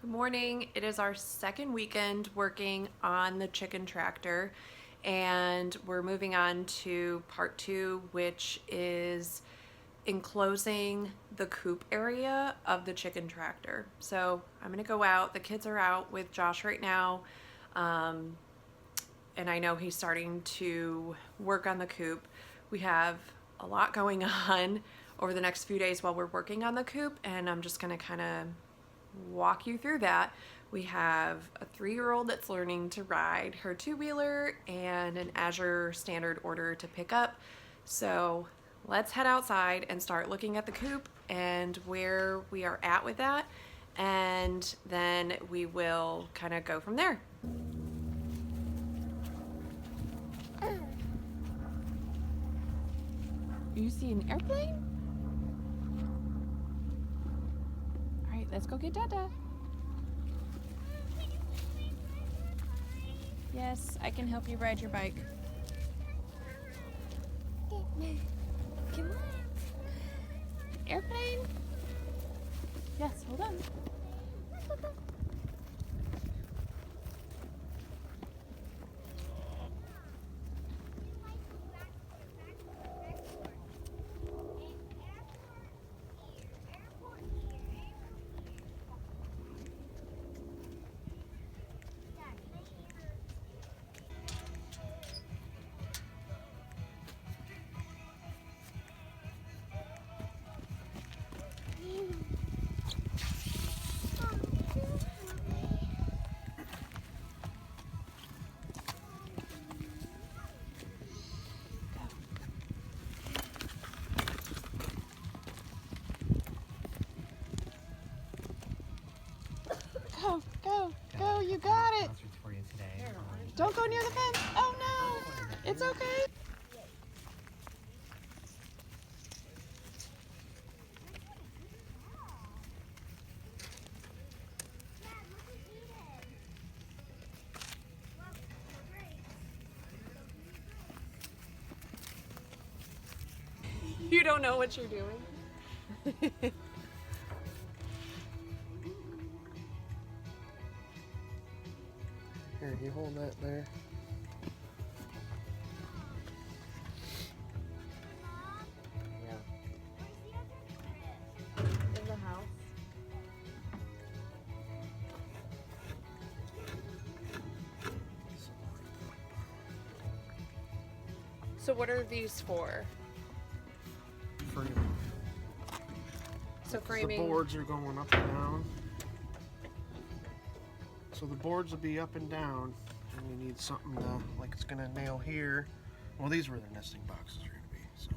Good morning. It is our second weekend working on the chicken tractor, and we're moving on to part two, which is enclosing the coop area of the chicken tractor. So I'm gonna go out. The kids are out with Josh right now, and I know he's starting to work on the coop. We have a lot going on over the next few days while we're working on the coop, and I'm just gonna kind of walk you through that. We have a 3-year-old that's learning to ride her two-wheeler and an AZURE standard order to pick up. So let's head outside and start looking at the coop and where we are at with that, and then we will kind of go from there. You see an airplane? All right, let's go get Dada. Yes, I can help you ride your bike. Come on. Airplane? Yes, hold on. Go, you got it. For you today. Don't go near the fence. Oh no, it's okay. You don't know what you're doing. Here, you hold that there. Yeah. In the house. So what are these for? Framing. So framing. The boards are going up and down. So the boards will be up and down, and you need something to, like it's gonna nail here. Well, these were the nesting boxes are gonna be. So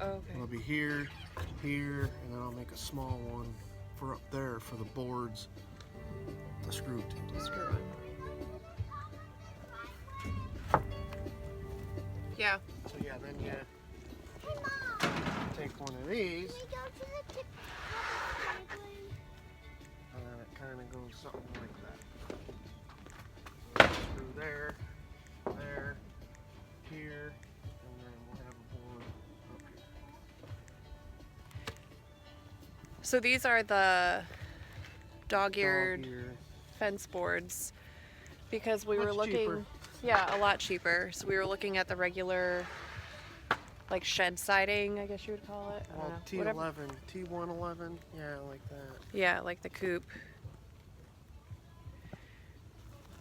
Okay. it'll be here, here, and then I'll make a small one for up there for the boards to screw to. Screw on. Yeah. So yeah, then you take one of these, and then it kind of goes something like that. Screw there, there, here, and then we'll have a board up here. So these are the dog-eared Dog-eared. fence boards, because we were Much looking, cheaper. yeah, a lot cheaper. So we were looking at the regular, like shed siding, I guess you would call it. I Well, don't know. Whatever. T11, T111, yeah, like that. Yeah, like the coop.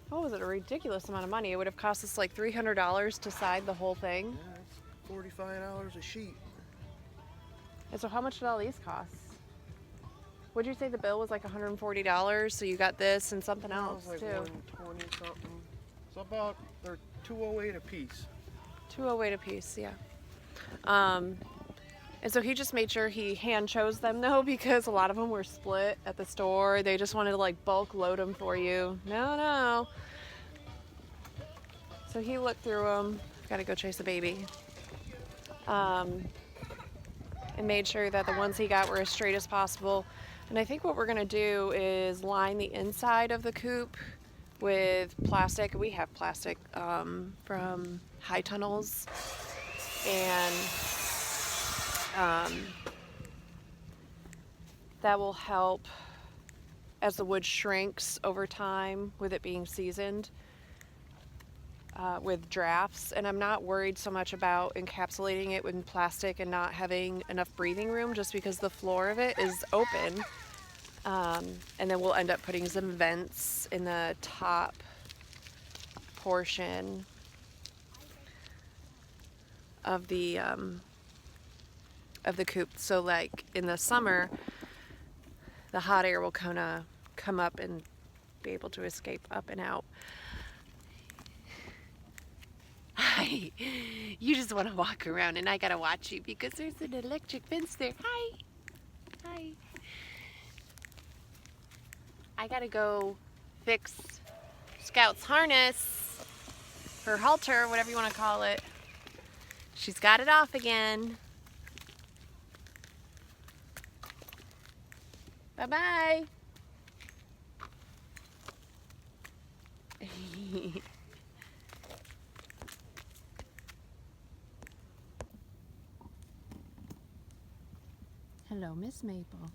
What was it? A ridiculous amount of money. It would have cost us like $300 to side the whole thing. Yeah, it's $45 a sheet. And so how much did all these cost? Would you say the bill was like $140? So you got this and something No, else it's like too. 120 something. It's about, they're 208 a piece. 208 a piece, yeah. And so he just made sure he hand chose them though, because a lot of them were split at the store. They just wanted to like bulk load them for you. No. So he looked through them. Got to go chase the baby. And made sure that the ones he got were as straight as possible. And I think what we're gonna do is line the inside of the coop with plastic. We have plastic from high tunnels, and that will help as the wood shrinks over time with it being seasoned with drafts. And I'm not worried so much about encapsulating it with plastic and not having enough breathing room, just because the floor of it is open. And then we'll end up putting some vents in the top portion of the coop. So like in the summer, the hot air will kind of come up and be able to escape up and out. Hi, you just want to walk around and I gotta watch you because there's an electric fence there. Hi, hi. I gotta go fix Scout's harness, her halter, whatever you want to call it. She's got it off again. Bye-bye. Hello, Miss Maple.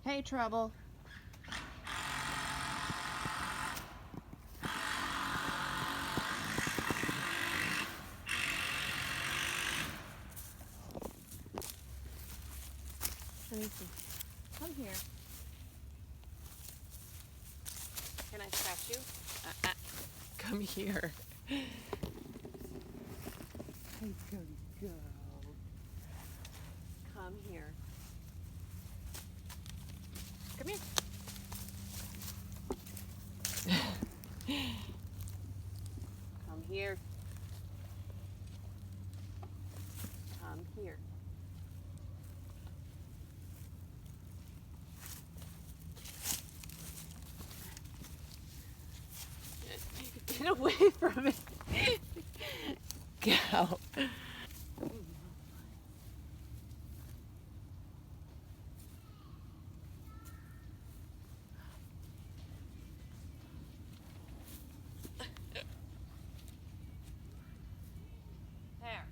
Hey, Trouble. Let me see. Come here. Can I scratch you? Come here. He's gonna go. Come here. Come here. Come here. Come here. Get away from it. Go. There.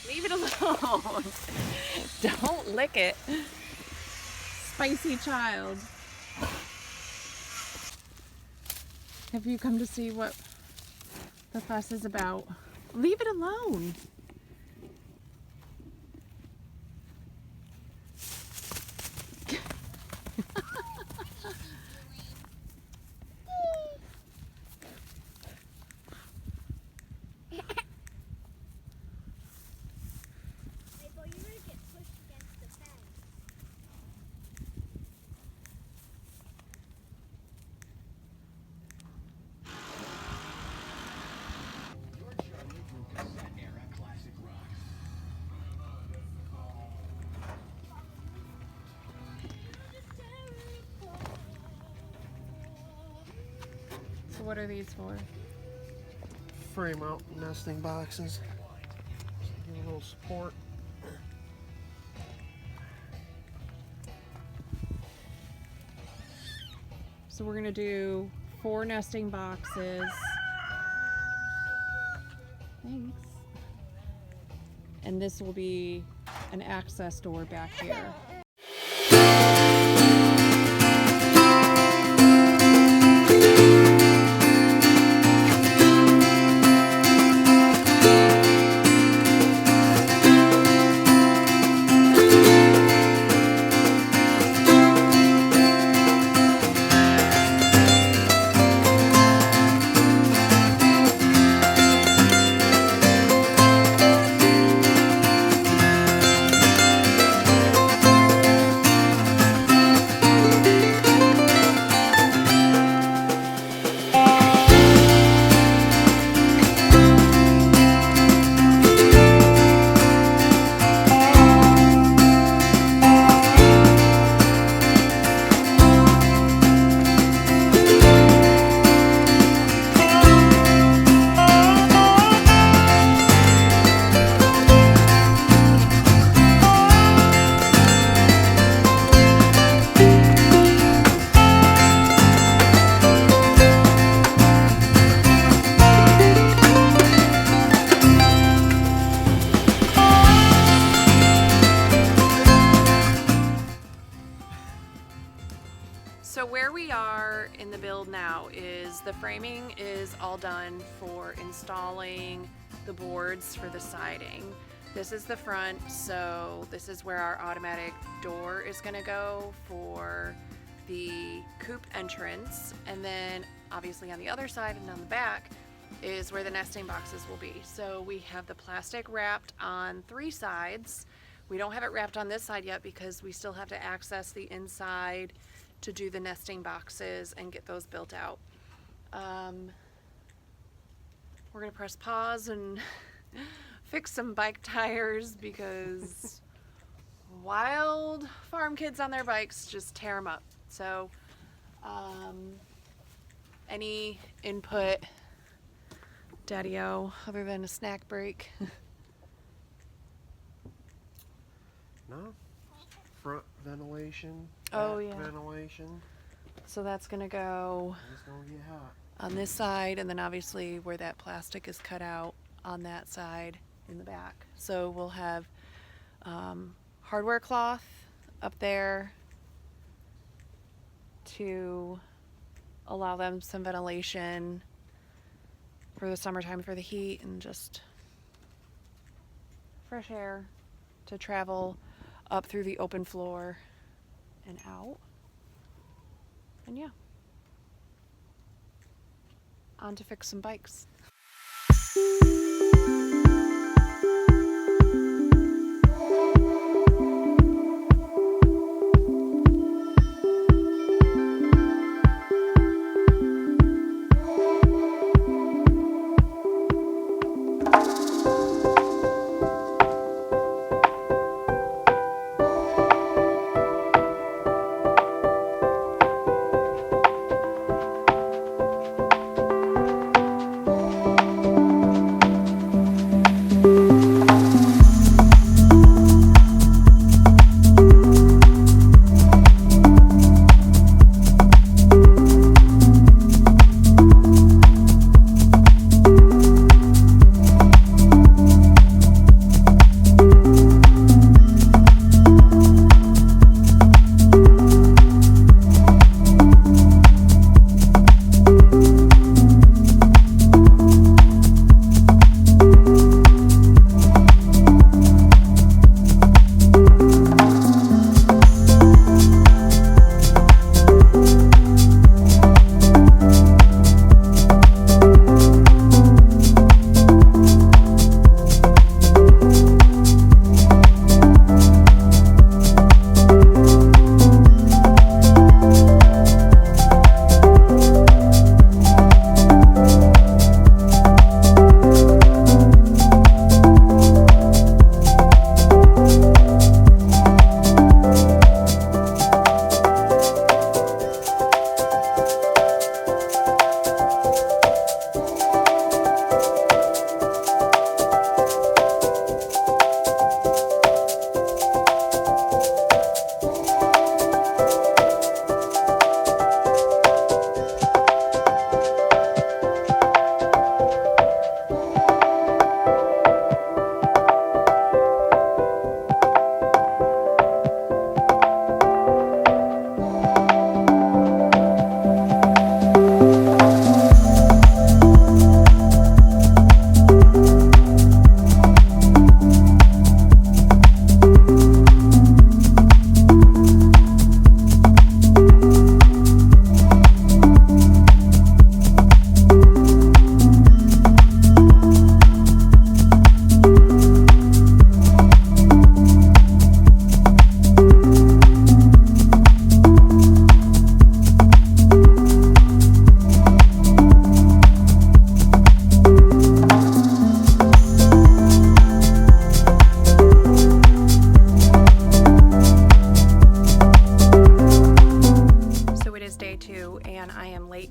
Leave it alone. Don't lick it. Spicy child. Have you come to see what the fuss is about? Leave it alone. So what are these for? Frame out nesting boxes. Give a little support. So we're gonna do 4 nesting boxes. Thanks. And this will be an access door back here. is the framing is all done for installing the boards for the siding. This is the front, so this is where our automatic door is going to go for the coop entrance, and then obviously on the other side and on the back is where the nesting boxes will be. So we have the plastic wrapped on 3 sides. We don't have it wrapped on this side yet because we still have to access the inside to do the nesting boxes and get those built out. We're gonna press pause and fix some bike tires because wild farm kids on their bikes just tear them up. So any input, Daddy-O, other than a snack break? No? Front ventilation. Oh, back yeah. Ventilation. So that's gonna go It's gonna get hot. on this side, and then obviously where that plastic is cut out on that side in the back. So we'll have hardware cloth up there to allow them some ventilation for the summertime for the heat, and just fresh air to travel up through the open floor and out. And yeah, on to fix some bikes.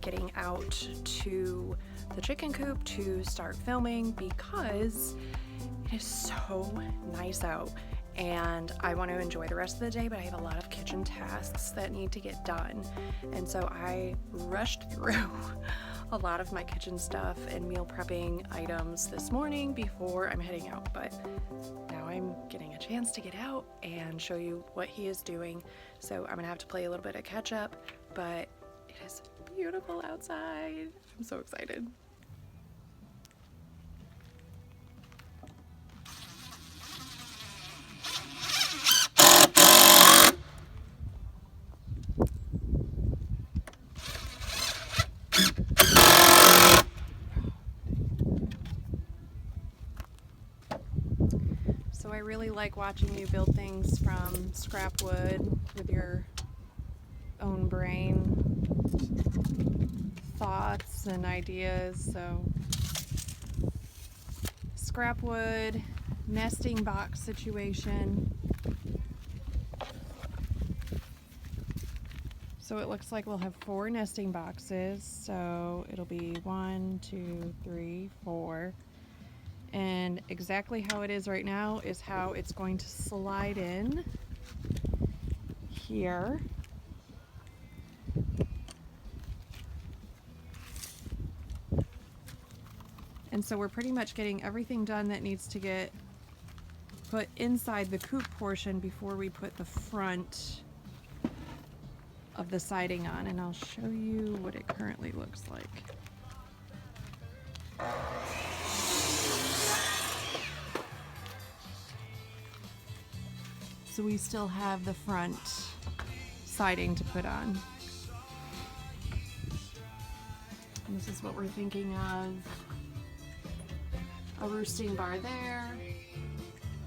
getting out to the chicken coop to start filming because it is so nice out and I want to enjoy the rest of the day, but I have a lot of kitchen tasks that need to get done. And so I rushed through a lot of my kitchen stuff and meal prepping items this morning before I'm heading out. But now I'm getting a chance to get out and show you what he is doing. So I'm gonna have to play a little bit of catch up, but it is beautiful outside. I'm so excited. So I really like watching you build things from scrap wood with your own brain thoughts and ideas. So scrap wood, nesting box situation. So it looks like we'll have 4 nesting boxes. So it'll be 1, 2, 3, 4. And exactly how it is right now is how it's going to slide in here. And so we're pretty much getting everything done that needs to get put inside the coop portion before we put the front of the siding on. And I'll show you what it currently looks like. So we still have the front siding to put on. And this is what we're thinking of. A roosting bar there,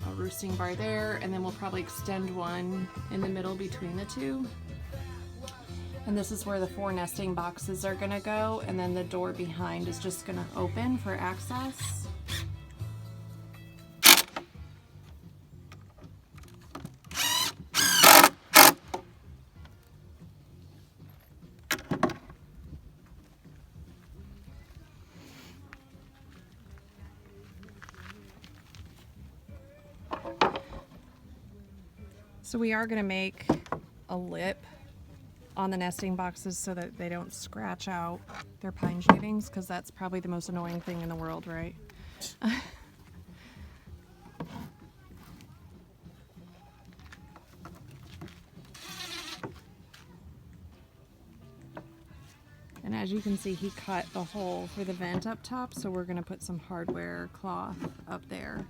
a roosting bar there, and then we'll probably extend one in the middle between the two. And this is where the 4 nesting boxes are gonna go, and then the door behind is just gonna open for access. So we are going to make a lip on the nesting boxes so that they don't scratch out their pine shavings, because that's probably the most annoying thing in the world, right? And as you can see, he cut a hole for the vent up top, so we're going to put some hardware cloth up there.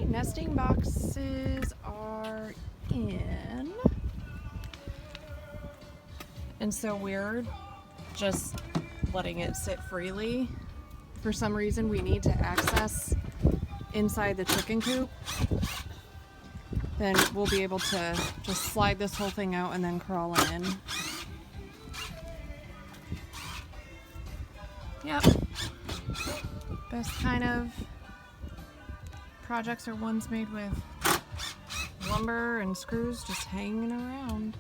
Nesting boxes are in, and so we're just letting it sit freely. For some reason we need to access inside the chicken coop. Then we'll be able to just slide this whole thing out and then crawl in. Yep. Best kind of projects are ones made with lumber and screws just hanging around.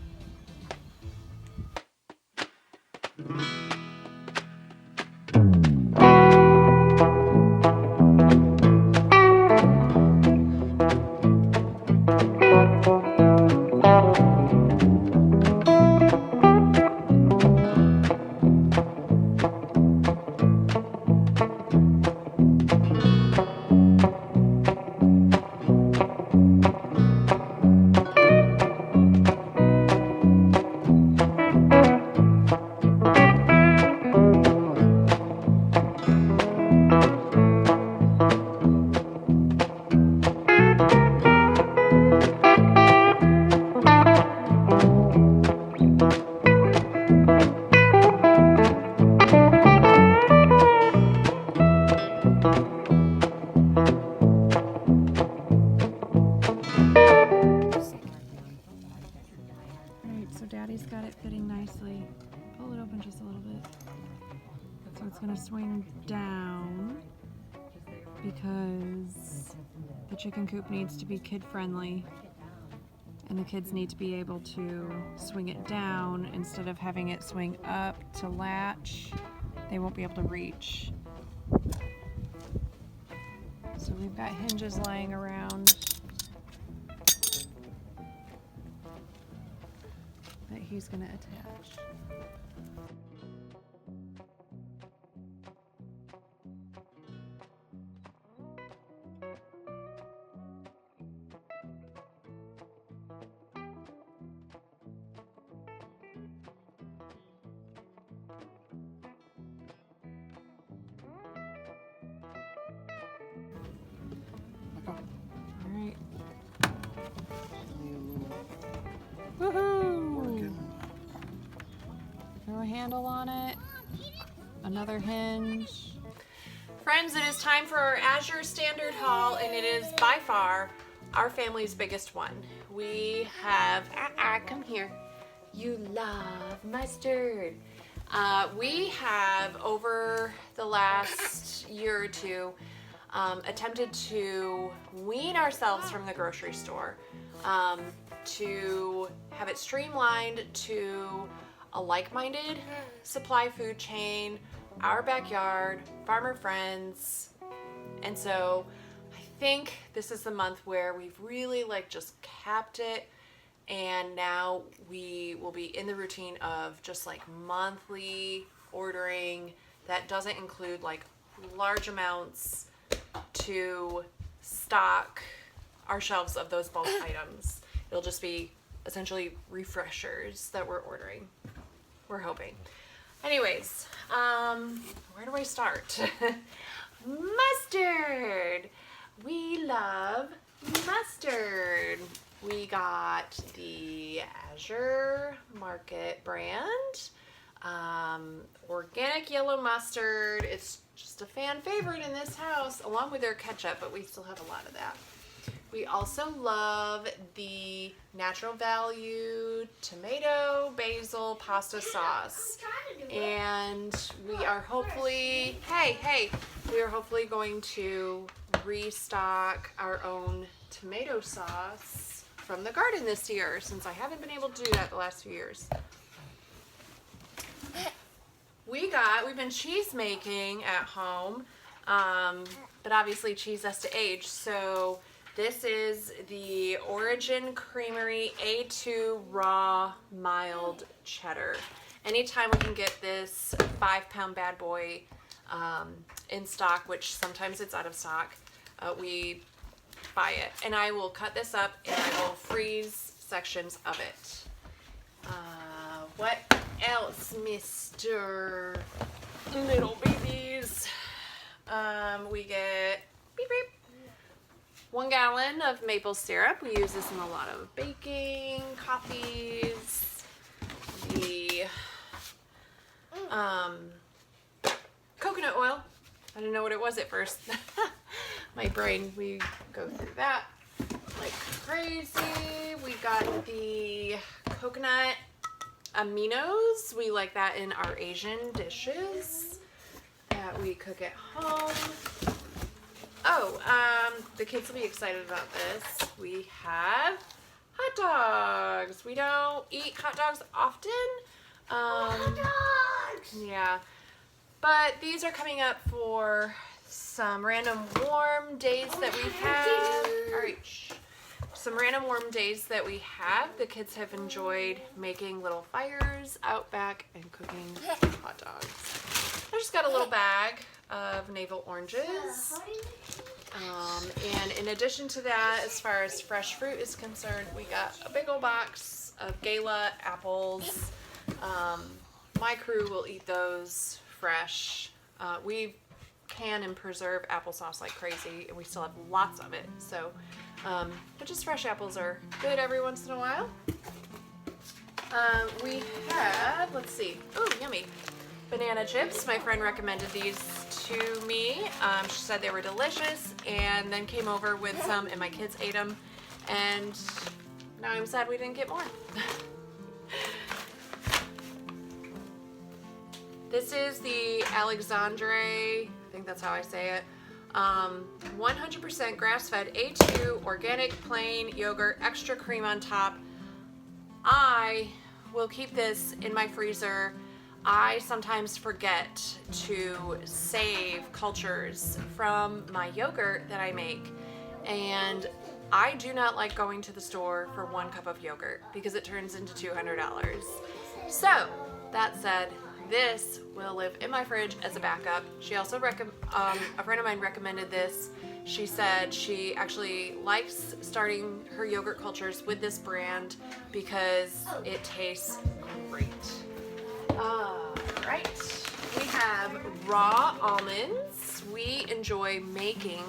Daddy's got it fitting nicely. Pull it open just a little bit. So it's going to swing down because the chicken coop needs to be kid friendly, and the kids need to be able to swing it down instead of having it swing up to latch. They won't be able to reach. So we've got hinges lying around that he's going to attach. All right. Need a little Woohoo! working. Throw a handle on it. Another hinge. Friends, it is time for our AZURE standard haul, and it is by far our family's biggest one. We have, come here. You love mustard. We have, over the last year or two, attempted to wean ourselves from the grocery store, to have it streamlined to a like-minded supply food chain, our backyard, farmer friends. And so I think this is the month where we've really just capped it, and now we will be in the routine of just monthly ordering that doesn't include large amounts to stock our shelves of those bulk items. It'll just be essentially refreshers that we're ordering. We're hoping. Anyways, where do I start? Mustard! We love mustard. We got the AZURE Market brand. Organic yellow mustard. It's just a fan favorite in this house, along with their ketchup, but we still have a lot of that. We also love the Natural Value tomato basil pasta sauce. And we are hopefully, we are hopefully going to restock our own tomato sauce from the garden this year, since I haven't been able to do that the last few years. We've been cheese making at home, but obviously cheese has to age, so this is the Origin Creamery A2 Raw Mild Cheddar. Anytime we can get this 5-pound bad boy in stock, which sometimes it's out of stock, we buy it. And I will cut this up and I will freeze sections of it. What else, Mr. Little Babies? We get beep beep. 1 gallon of maple syrup. We use this in a lot of baking, coffees. The coconut oil. I didn't know what it was at first. My brain, we go through that like crazy. We got the coconut aminos. We like that in our Asian dishes that we cook at home. Oh, the kids will be excited about this. We have hot dogs. We don't eat hot dogs often. Hot dogs! Yeah, but these are coming up for some random warm days that we have. All right, some random warm days that we have. The kids have enjoyed making little fires out back and cooking hot dogs. I just got a little bag of navel oranges. And in addition to that, as far as fresh fruit is concerned, we got a big old box of Gala apples. My crew will eat those fresh. We can and preserve applesauce like crazy, and we still have lots of it. So, but just fresh apples are good every once in a while. We have, let's see, oh, yummy. Banana chips. My friend recommended these to me. She said they were delicious, and then came over with some, and my kids ate them, and now I'm sad we didn't get more. This is the Alexandre, I think that's how I say it, 100% grass-fed A2 organic plain yogurt, extra cream on top. I will keep this in my freezer. I sometimes forget to save cultures from my yogurt that I make, and I do not like going to the store for 1 cup of yogurt because it turns into $200. So, that said, this will live in my fridge as a backup. She also a friend of mine recommended this. She said she actually likes starting her yogurt cultures with this brand because it tastes great. Alright, we have raw almonds. We enjoy making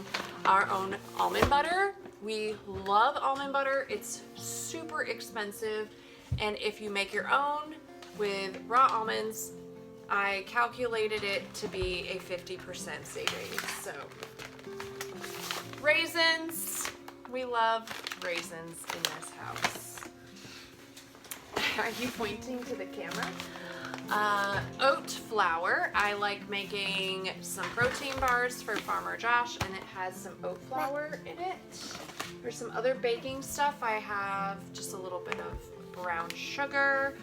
our own almond butter. We love almond butter. It's super expensive, and if you make your own with raw almonds, I calculated it to be a 50% savings. So raisins, we love raisins in this house. Are you pointing to the camera? Oat flour. I like making some protein bars for Farmer Josh, and it has some oat flour in it. There's some other baking stuff. I have just a little bit of brown sugar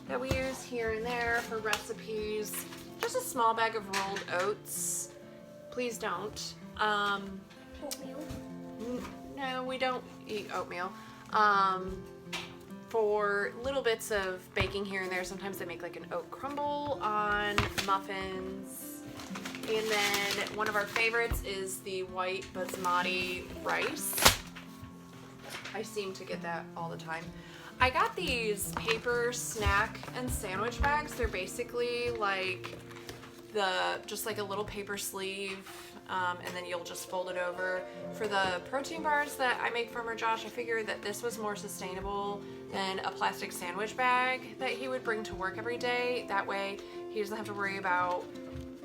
that we use here and there for recipes. Just a small bag of rolled oats. Please don't. Oatmeal. No, we don't eat oatmeal. For little bits of baking here and there, sometimes they make like an oat crumble on muffins. And then one of our favorites is the white basmati rice. I seem to get that all the time. I got these paper snack and sandwich bags. They're basically like just like a little paper sleeve, and then you'll just fold it over. For the protein bars that I make for Farmer Josh, I figured that this was more sustainable than a plastic sandwich bag that he would bring to work every day. That way he doesn't have to worry about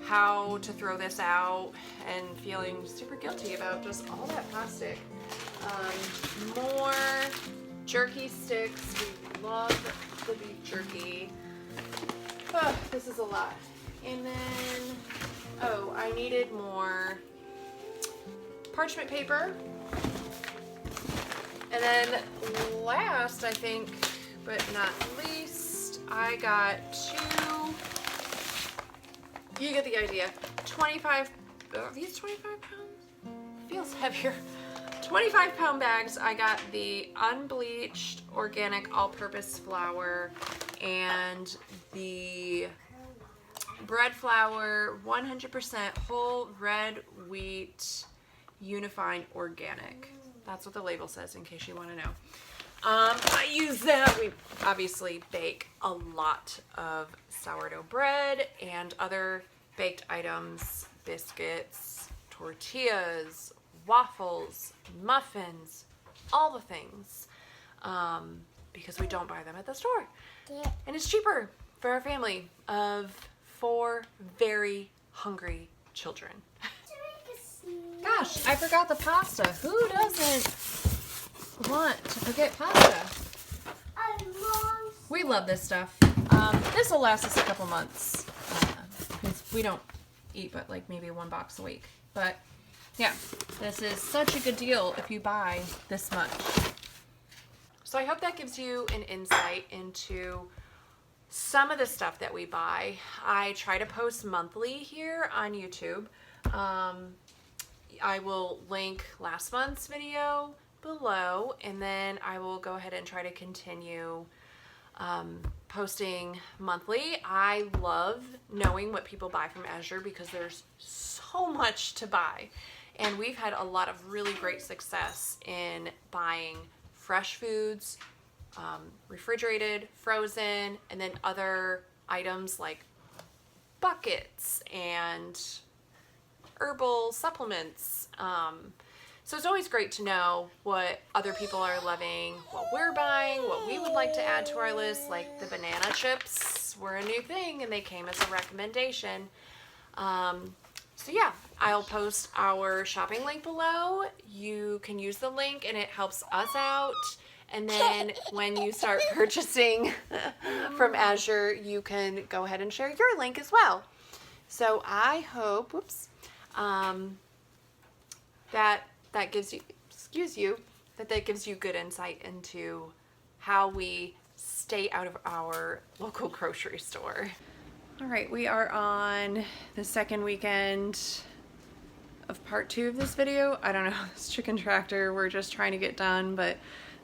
how to throw this out and feeling super guilty about just all that plastic. More jerky sticks. We love the beef jerky. Oh, this is a lot. And then, oh, I needed more parchment paper. And then last, I think, but not least, I got you get the idea, 25, are these 25 pounds? Feels heavier. 25-pound bags. I got the unbleached organic all-purpose flour and the bread flour, 100% whole red wheat unified organic. That's what the label says, in case you want to know. I use that. We obviously bake a lot of sourdough bread and other baked items, biscuits, tortillas, waffles, muffins, all the things, because we don't buy them at the store. Yeah. And it's cheaper for our family of 4 very hungry children. Gosh, I forgot the pasta. Who doesn't want to forget pasta? We love this stuff. This will last us a couple months, because we don't eat but like maybe 1 box a week. But yeah, this is such a good deal if you buy this much. So I hope that gives you an insight into some of the stuff that we buy. I try to post monthly here on YouTube. I will link last month's video below, and then I will go ahead and try to continue posting monthly. I love knowing what people buy from AZURE because there's so much to buy, and we've had a lot of really great success in buying fresh foods, refrigerated, frozen, and then other items like buckets and herbal supplements. So it's always great to know what other people are loving, what we're buying, what we would like to add to our list. Like the banana chips were a new thing and they came as a recommendation. So yeah, I'll post our shopping link below. You can use the link and it helps us out. And then when you start purchasing from AZURE, you can go ahead and share your link as well. So I hope, that gives you, that gives you good insight into how we stay out of our local grocery store. All right, we are on the second weekend of part 2 of this video. I don't know, this chicken tractor, we're just trying to get done, but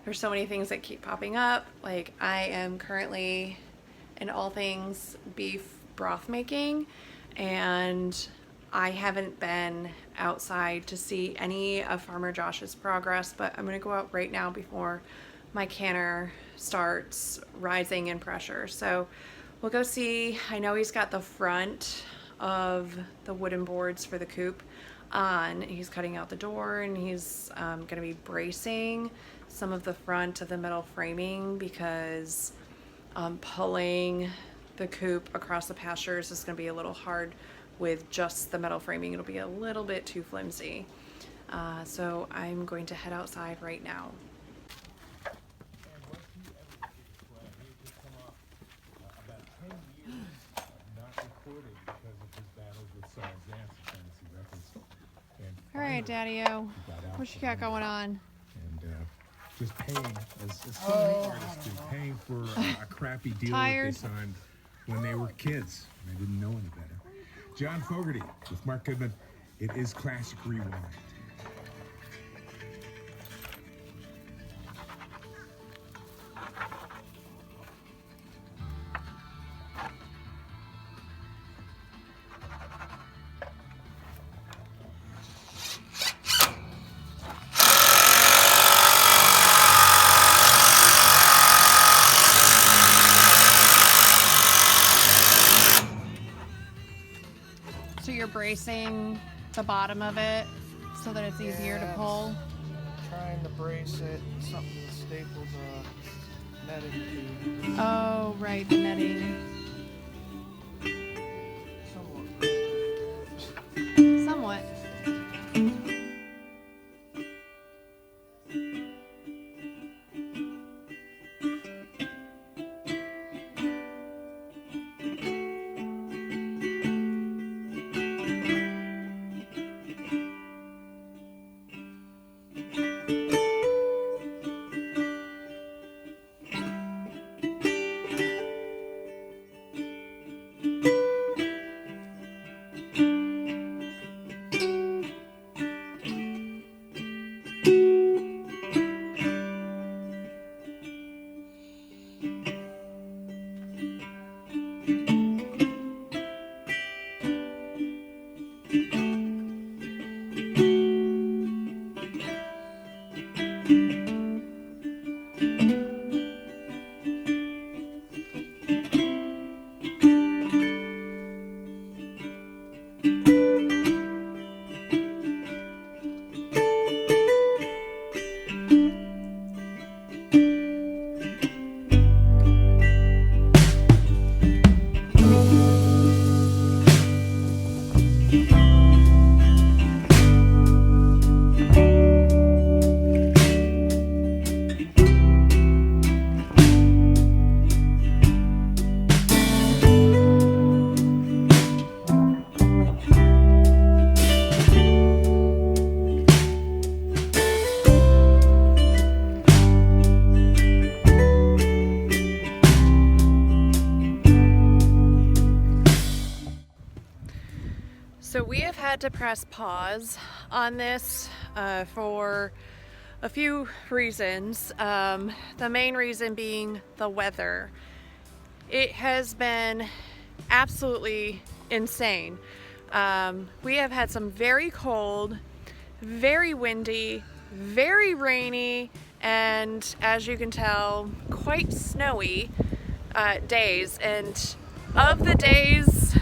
there's so many things that keep popping up. Like I am currently in all things beef broth making, and I haven't been outside to see any of Farmer Josh's progress, but I'm gonna go out right now before my canner starts rising in pressure. So we'll go see. I know he's got the front of the wooden boards for the coop on. He's cutting out the door, and he's going to be bracing some of the front of the metal framing because pulling the coop across the pastures is going to be a little hard with just the metal framing. It'll be a little bit too flimsy. So I'm going to head outside right now. All right, Daddy-O, what you got going on? And just paying, as so many artists do, paying for a crappy deal that they signed when they were kids and they didn't know any better. John Fogerty with Mark Goodman. It is Classic Rewind. So you're bracing the bottom of it so that it's easier to pull? Trying to brace it, something that staples netting to. Oh, right, the netting. Somewhat. So we have had to press pause on this for a few reasons. The main reason being the weather. It has been absolutely insane. We have had some very cold, very windy, very rainy, and as you can tell, quite snowy days. And of the days,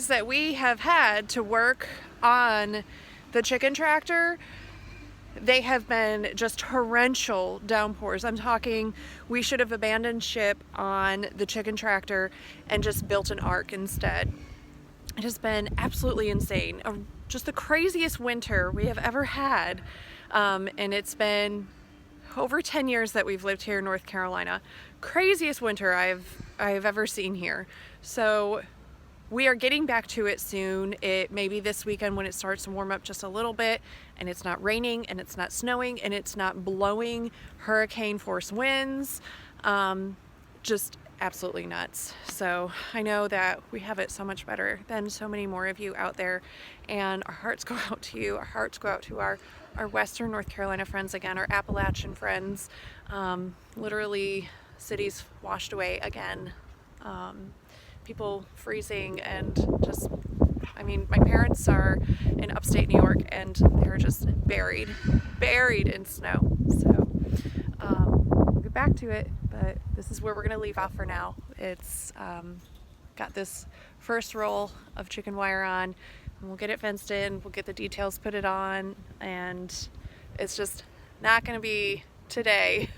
that we have had to work on the chicken tractor, they have been just torrential downpours. I'm talking, we should have abandoned ship on the chicken tractor and just built an ark instead. It has been absolutely insane. Just the craziest winter we have ever had. And it's been over 10 years that we've lived here in North Carolina. Craziest winter I've ever seen here. So we are getting back to it soon. It may be this weekend when it starts to warm up just a little bit and it's not raining and it's not snowing and it's not blowing hurricane force winds. Just absolutely nuts. So I know that we have it so much better than so many more of you out there, and our hearts go out to you. Our hearts go out to our Western North Carolina friends again, our Appalachian friends. Literally cities washed away again. People freezing and just I mean, my parents are in upstate New York and they're just buried in snow. So we'll get back to it, but this is where we're gonna leave off for now. It's got this first roll of chicken wire on, and we'll get it fenced in, we'll get the details put it on, and it's just not gonna be today.